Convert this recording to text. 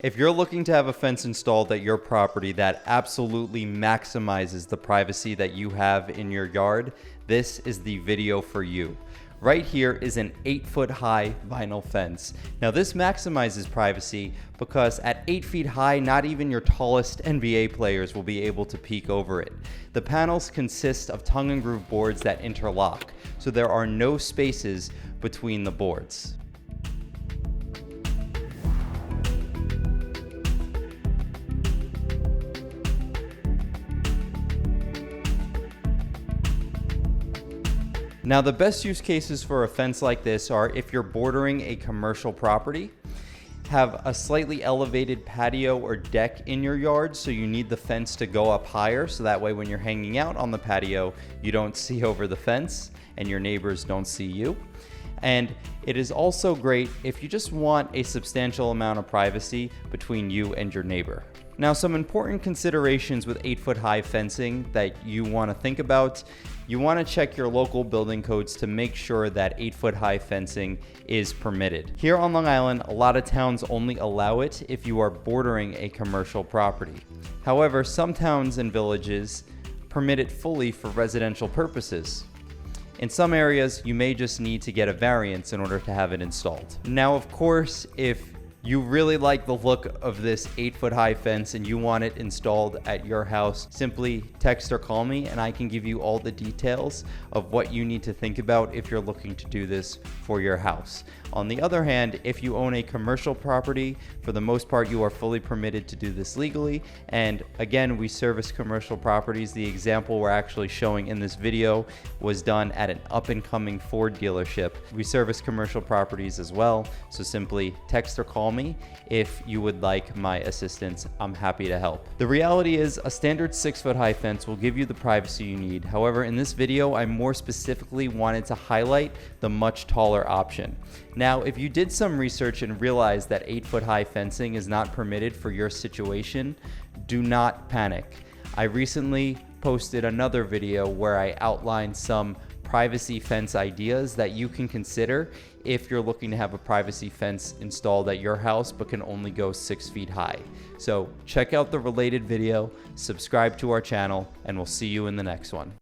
If you're looking to have a fence installed at your property that absolutely maximizes the privacy that you have in your yard, this is the video for you. Right here is an 8-foot high vinyl fence. Now this maximizes privacy because at 8 feet high, not even your tallest NBA players will be able to peek over it. The panels consist of tongue and groove boards that interlock, so there are no spaces between the boards. Now, the best use cases for a fence like this are if you're bordering a commercial property, have a slightly elevated patio or deck in your yard, so you need the fence to go up higher, so that way when you're hanging out on the patio, you don't see over the fence and your neighbors don't see you. And it is also great if you just want a substantial amount of privacy between you and your neighbor. Now, some important considerations with 8-foot high fencing that you want to think about. You want to check your local building codes to make sure that 8-foot high fencing is permitted. Here on Long Island, a lot of towns only allow it if you are bordering a commercial property. However, some towns and villages permit it fully for residential purposes. In some areas, you may just need to get a variance in order to have it installed. Now, of course, if you really like the look of this 8-foot high fence and you want it installed at your house, simply text or call me and I can give you all the details of what you need to think about if you're looking to do this for your house. On the other hand, if you own a commercial property, for the most part, you are fully permitted to do this legally. And again, we service commercial properties. The example we're actually showing in this video was done at an up-and-coming Ford dealership. We service commercial properties as well, so simply text or call me if you would like my assistance. I'm happy to help. The reality is a standard 6-foot high fence will give you the privacy you need. However, in this video, I more specifically wanted to highlight the much taller option. Now, if you did some research and realized that 8-foot high fencing is not permitted for your situation, do not panic. I recently posted another video where I outlined some privacy fence ideas that you can consider if you're looking to have a privacy fence installed at your house but can only go 6 feet high. So check out the related video, subscribe to our channel, and we'll see you in the next one.